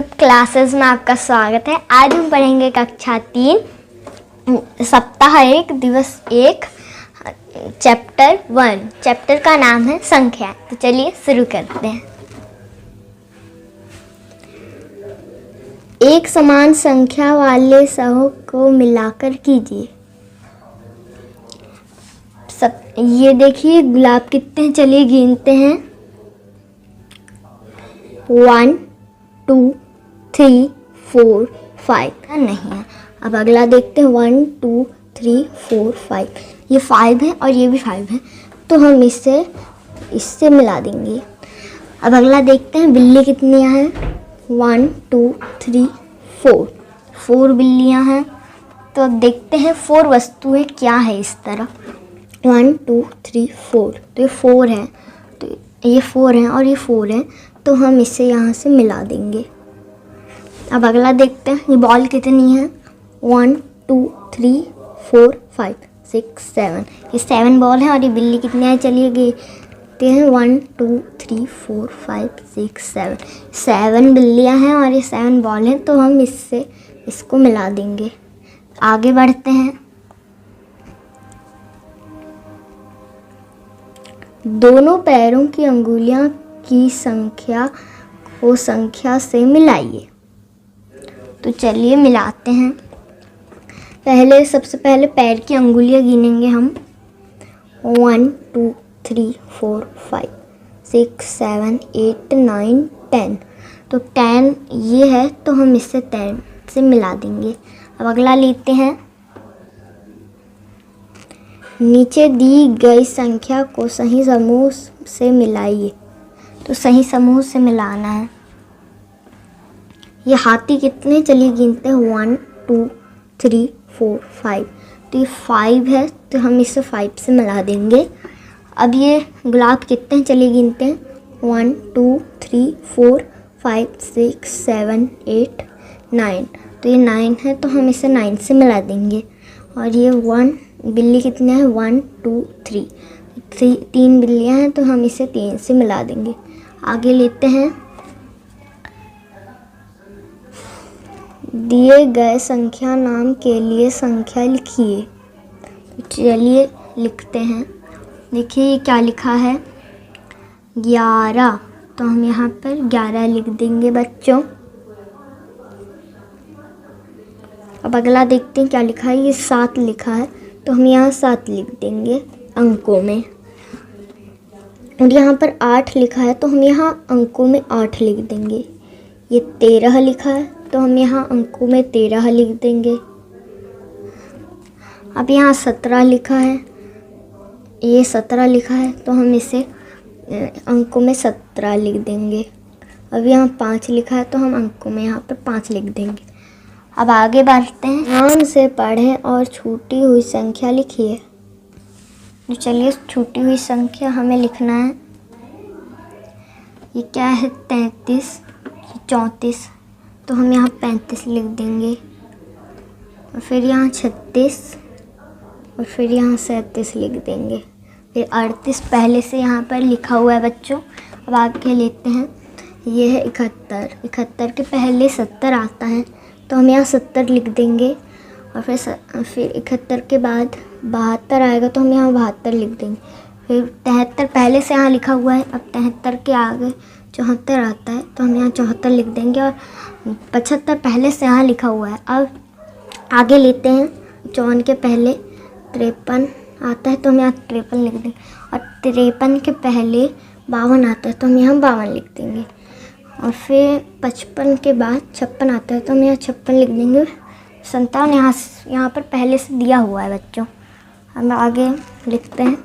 Classes में आपका स्वागत है। आज हम पढ़ेंगे कक्षा 3 सप्ताह 1 दिवस 1 चैप्टर 1। चैप्टर का नाम है संख्या। तो चलिए शुरू करते हैं। एक समान संख्या वाले समूह को मिलाकर कीजिए। ये देखिए गुलाब कितने हैं, चलिए गिनते हैं। 1 2 3 4 5 नहीं है। अब अगला देखते हैं 1 2 3 4 5। ये 5 है और ये भी 5 है, तो हम इससे मिला देंगे। अब अगला देखते हैं बिल्ली कितनी हैं। 1 2 3 4 बिल्लियां हैं। तो अब देखते हैं 4 वस्तुएं क्या है इस तरफ। 1 2 3 4, तो ये 4 है, तो ये 4 है और ये 4 है, तो हम इसे यहाँ से मिला देंगे। अब अगला देखते हैं ये बॉल कितनी है। 1 2 3 4 5 6 7, ये 7 बॉल है और ये बिल्ली कितनी है, चलिए गिनते हैं। 1 2 3 4 5 6 7, 7 बिल्लियाँ हैं और ये 7 बॉल हैं, तो हम इसको मिला देंगे। आगे बढ़ते हैं। दोनों पैरों की अंगुलियां की संख्या को संख्या से मिलाइए। तो चलिए मिलाते हैं। सबसे पहले पैर की अंगुलियां गिनेंगे हम। 1 2 3 4 5 6 7 8 9 10, तो 10 ये है, तो हम इसे 10 से मिला देंगे। अब अगला लेते हैं। नीचे दी गई संख्या को सही समूह से मिलाइए। तो सही समूह से मिलाना है। ये हाथी कितने, चलिए गिनते हैं। 1 2 3 4 5, तो ये 5 है, तो हम इसे 5 से मिला देंगे। अब ये गुलाब कितने हैं, चलिए गिनते हैं। 1 2 3 4 5 6 7 8 9, तो ये 9 है, तो हम इसे 9 से मिला देंगे। और ये 1 बिल्ली कितने हैं। 1 2 3, 3 बिल्लियाँ हैं, तो हम इसे 3 से मिला देंगे। आगे लेते हैं। दिए गए संख्या नाम के लिए संख्या लिखिए। तो चलिए लिखते हैं। देखिए ये क्या लिखा है, 11, तो हम यहाँ पर 11 लिख देंगे बच्चों। अब अगला देखते हैं क्या लिखा है। ये 7 लिखा है, तो हम यहाँ 7 लिख देंगे अंकों में। और यहाँ पर 8 लिखा है, तो हम यहाँ अंकों में 8 लिख देंगे। ये 13 लिखा है, तो हम यहाँ अंकों में 13 लिख देंगे। अब यहाँ 17 लिखा है, ये 17 लिखा है, तो हम इसे अंकों में 17 लिख देंगे। अब यहाँ 5 लिखा है, तो हम अंकों में यहाँ पर 5 लिख देंगे। अब आगे बढ़ते हैं। ध्यान से पढ़ें और छूटी हुई संख्या लिखिए। तो चलिए छूटी हुई संख्या हमें लिखना है। ये क्या है, 33 34, तो हम यहाँ 35 लिख देंगे। और फिर यहाँ 36 और फिर यहाँ 37 लिख देंगे। फिर 38 पहले से यहाँ पर लिखा हुआ है बच्चों। अब आगे लेते हैं। ये है 71, 71 के पहले 70 आता है, तो हम यहाँ 70 लिख देंगे। और फिर 71 के बाद 72 आएगा, तो हम यहाँ 72 लिख देंगे। फिर 73 पहले से यहाँ लिखा हुआ है, अब 73 के आगे 74 आता है, तो हम यहाँ 74 लिख देंगे। और 75 पहले से यहाँ लिखा हुआ है। अब आगे लेते हैं। 54 के पहले 53 आता है, तो हम यहाँ 53 लिख देंगे। और 53 के पहले 52 आता है, तो हम यहाँ 52 लिख देंगे। और फिर 55 के बाद 56 आता है, तो हम यहाँ 56 लिख देंगे। 57 यहाँ पर पहले से दिया हुआ है बच्चों। हम आगे लिखते हैं।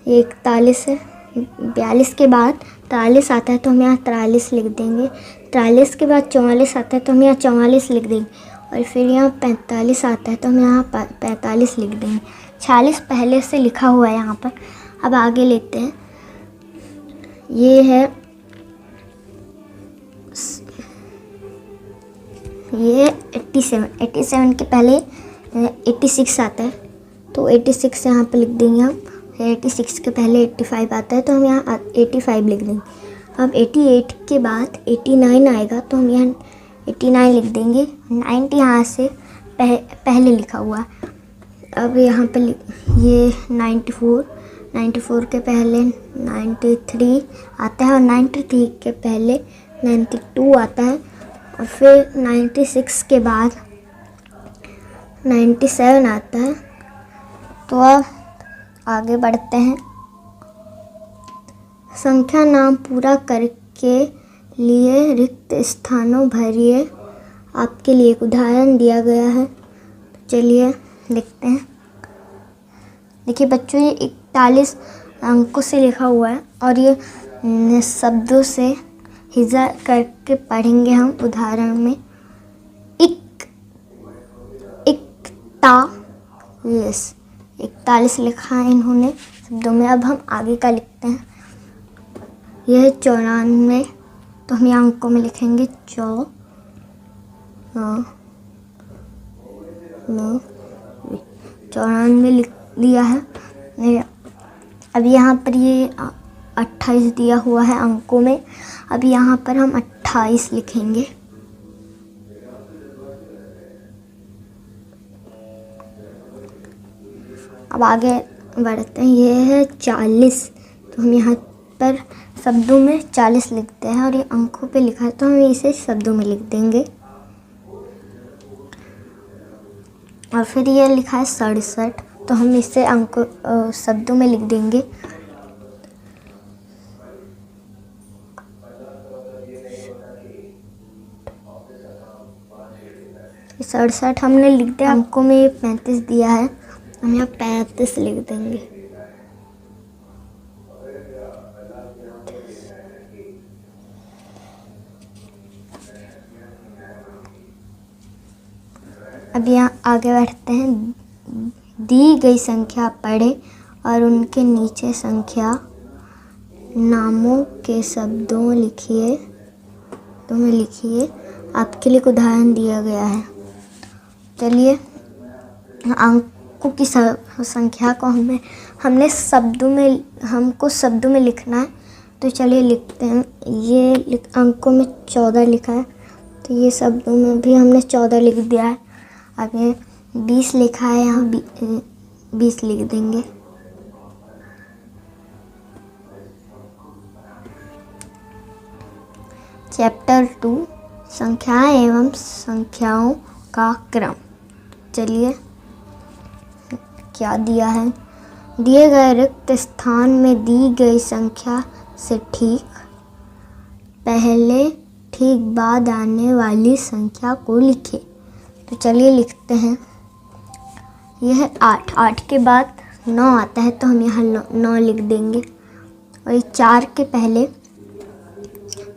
41 है, 42 के बाद 43 आता है, तो हम यहाँ 43 लिख देंगे। 43 के बाद 44 आता है, तो हम यहाँ 44 लिख देंगे। और फिर यहाँ 45 आता है, तो हम यहाँ 45 लिख देंगे। 46 पहले से लिखा हुआ है यहाँ पर। अब आगे लेते हैं। ये है 87 के पहले 86 आता है, तो 86 यहाँ पर लिख देंगे हम। 86 के पहले 85 आता है, तो हम यहाँ 85 लिख देंगे। अब 88 के बाद 89 आएगा, तो हम यहाँ 89 लिख देंगे। 90 यहाँ से पहले लिखा हुआ है। अब यहाँ पे ये 94 के पहले 93 आता है और 93 के पहले 92 आता है और फिर 96 के बाद 97 आता है। तो अब आगे बढ़ते हैं। संख्या नाम पूरा करके लिए रिक्त स्थानों भरिए। आपके लिए एक उदाहरण दिया गया है, तो चलिए लिखते हैं। देखिए बच्चों, ये 41 अंकों से लिखा हुआ है और ये शब्दों से हिजा करके पढ़ेंगे हम उदाहरण में। 41 लिखा है इन्होंने शब्दों में। अब हम आगे का लिखते हैं। यह है 94, तो हम यहाँ अंकों में लिखेंगे 94 लिख दिया है। अब यहाँ पर ये 28 दिया हुआ है अंकों में। अब यहाँ पर हम 28 लिखेंगे। अब आगे बढ़ते हैं। ये है 40, तो हम यहाँ पर शब्दों में 40 लिखते हैं और ये अंकों पे लिखा है, तो हम इसे शब्दों में लिख देंगे। और फिर ये लिखा है 67, तो हम इसे अंकों शब्दों में लिख देंगे। ये 67 हमने लिख दिया। अंकों में ये 35 दिया है, हम यहाँ 35 लिख देंगे। अब यहाँ आगे बढ़ते हैं। दी गई संख्या पढ़े और उनके नीचे संख्या नामों के शब्दों लिखिए। आपके लिए एक उदाहरण दिया गया है। चलिए, अंकों की संख्या को हमको शब्दों में लिखना है, तो चलिए लिखते हैं। ये अंकों में 14 लिखा है, तो ये शब्दों में भी हमने 14 लिख दिया है। अब ये 20 लिखा है, यहाँ 20 लिख देंगे। चैप्टर 2 संख्याएं एवं संख्याओं का क्रम। चलिए, क्या दिया है। दिए गए रिक्त स्थान में दी गई संख्या से ठीक पहले ठीक बाद आने वाली संख्या को लिखें। तो चलिए लिखते हैं। यह है 8 के बाद 9 आता है, तो हम यहाँ 9 लिख देंगे। और ये 4 के पहले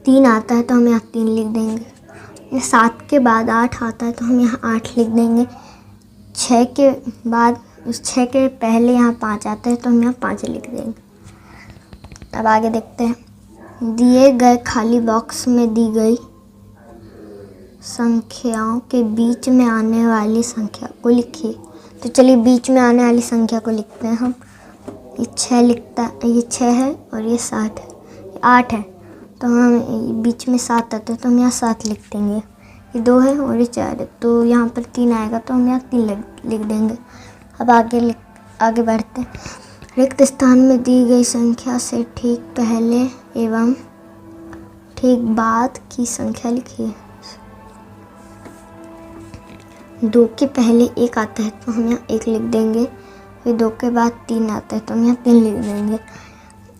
3 आता है, तो हम यहाँ 3 लिख देंगे। ये 7 के बाद 8 आता है, तो हम यहाँ 8 लिख देंगे। 6 के बाद 6 के पहले यहाँ 5 आता है, तो हम यहाँ 5 लिख देंगे। अब आगे देखते हैं। दिए गए खाली बॉक्स में दी गई संख्याओं के बीच में आने वाली संख्या को लिखिए। तो चलिए बीच में आने वाली संख्या को लिखते हैं हम। ये 6 है और ये 7 है, ये 8 है, तो हम बीच में 7 आता है, तो हम यहाँ 7 लिख देंगे। ये 2 है और ये 4 है, तो यहाँ पर 3 आएगा, तो हम यहाँ 3 लिख देंगे। अब आगे बढ़ते हैं। रिक्त स्थान में दी गई संख्या से ठीक पहले एवं ठीक बाद की संख्या लिखिए। 2 के पहले 1 आता है, तो हम यहाँ 1 लिख देंगे। फिर 2 के बाद 3 आता है, तो हम यहाँ 3 लिख देंगे।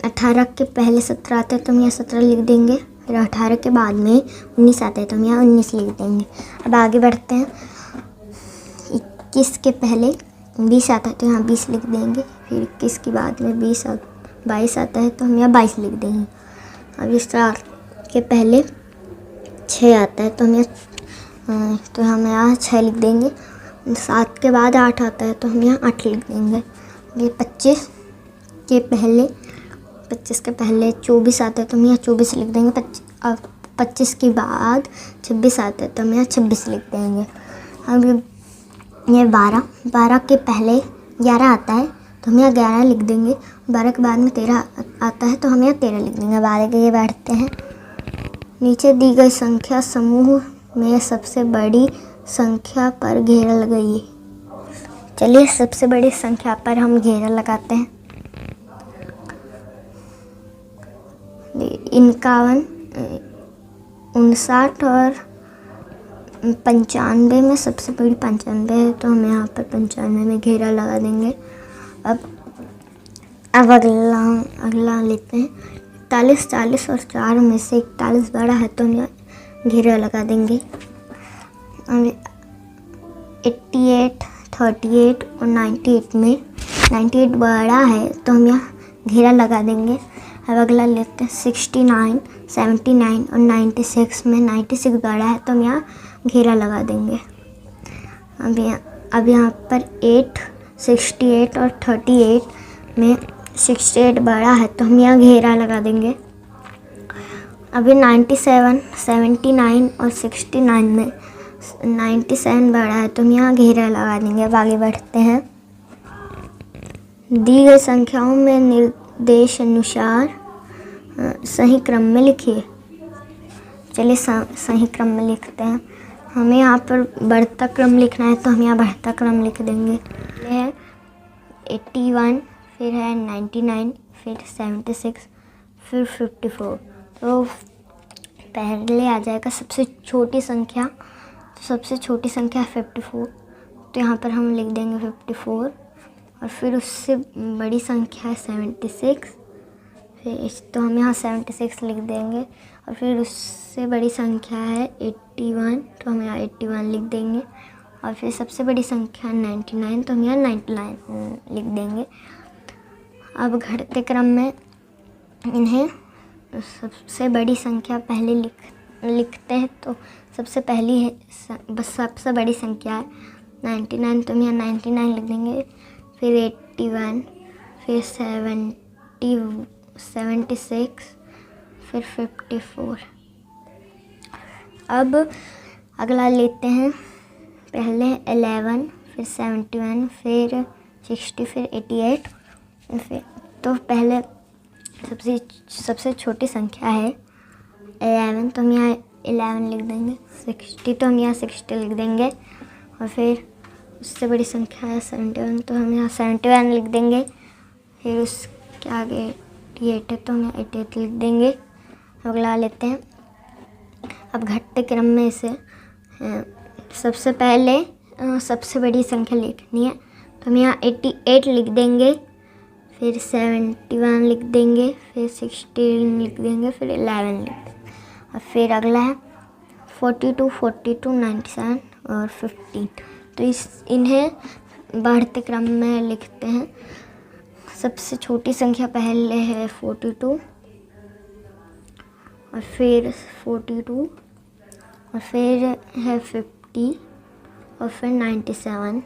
18 के पहले 17 आता है, तो हम यहाँ 17 लिख देंगे। फिर 18 के बाद में 19 आता है, तो हम यहाँ 19 लिख देंगे। अब आगे बढ़ते हैं। 21 के पहले 20 आता है, तो यहाँ 20 लिख देंगे। फिर 21 के बाद में 22 आता है, तो हम यहाँ 22 लिख देंगे। अब 4 के पहले 6 आता है, तो हम यहाँ 6 लिख देंगे। 7 के बाद 8 आता है, तो हम यहाँ 8 लिख देंगे। ये 25 के पहले 24 आता है, तो हम यहाँ 24 लिख देंगे। 25 के बाद 26 आता है, तो हम यहाँ 26 लिख देंगे। अब ये 12 के पहले 11 आता है, तो हम यहाँ 11 लिख देंगे। 12 के बाद में 13 आता है, तो हम यहाँ 13 लिख देंगे। अब आगे ये बैठते हैं। नीचे दी गई संख्या समूह में सबसे बड़ी संख्या पर घेरा लगाइए। चलिए सबसे बड़ी संख्या पर हम घेरा लगाते हैं। 51, 59 और 95 में सबसे बड़ी 95 है, तो हम यहाँ पर 95 में घेरा लगा देंगे। अब अगला लेते हैं 41, 40 और 4 में से 41 बड़ा है, तो हम यहाँ घेरा लगा देंगे। अब 88, 38 और 98 में 98 बड़ा है, तो हम यहाँ घेरा लगा देंगे। अब अगला लेते हैं 69, 79 और 96 में 96 बड़ा है, तो हम यहाँ घेरा लगा देंगे। अब यहाँ पर 8, 68 और 38 में 68 बड़ा है, तो हम यहाँ घेरा लगा देंगे। अभी 97, 79 और 69 में 97 बड़ा है, तो हम यहाँ घेरा लगा देंगे। अब आगे बढ़ते हैं। दी गई संख्याओं में निर्देश अनुसार सही क्रम में लिखिए। चलिए सही क्रम में लिखते हैं। हमें यहाँ पर बढ़ता क्रम लिखना है, तो हम यहाँ बढ़ता क्रम लिख देंगे। ये है 81, फिर है 99, फिर 76, फिर 54। तो पहले आ जाएगा सबसे छोटी संख्या, तो सबसे छोटी संख्या 54, तो यहाँ पर हम लिख देंगे 54। और फिर उससे बड़ी संख्या है 76, फिर तो हम यहाँ 76 लिख देंगे। और फिर उससे बड़ी संख्या है 81, तो हम यहाँ 81 लिख देंगे। और फिर सबसे बड़ी संख्या 99, तो हम यहाँ 99 लिख देंगे। अब घटते क्रम में इन्हें सबसे बड़ी संख्या पहले लिखते हैं, तो सबसे पहली है सबसे बड़ी संख्या है 99, तो हम यहाँ 99 लिख देंगे। फिर 81, फिर 76, फिर 54। अब अगला लेते हैं। पहले 11, फिर 71, फिर 60, फिर 88। फिर तो पहले सबसे छोटी संख्या है 11, तो हम यहाँ 11 लिख देंगे। 60, तो हम यहाँ 60 लिख देंगे। और फिर उससे बड़ी संख्या है 71, तो हम यहाँ 71 लिख देंगे। फिर उसके आगे 88 है, तो हम यहाँ 88 लिख देंगे। अगला लेते हैं। अब घटते क्रम में इसे सबसे पहले सबसे बड़ी संख्या लिखनी है, तो हम यहाँ 88 लिख देंगे। फिर 71 लिख देंगे, फिर 16 लिख देंगे, फिर 11 लिख देंगे। और फिर अगला है 42, 42, 97 और 15। तो इन्हें बढ़ते क्रम में लिखते हैं। सबसे छोटी संख्या पहले है 42, और फिर 42, और फिर है 50, और फिर 97।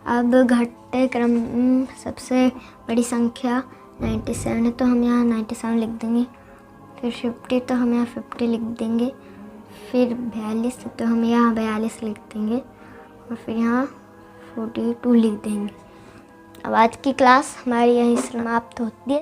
अब घटते क्रम सबसे बड़ी संख्या 97 है, तो हम यहाँ 97 लिख देंगे। फिर 50, तो हम यहाँ 50 लिख देंगे। फिर 42, तो हम यहाँ 42 लिख देंगे। और फिर यहाँ 42 लिख देंगे। अब आज की क्लास हमारी यहीं समाप्त होती है।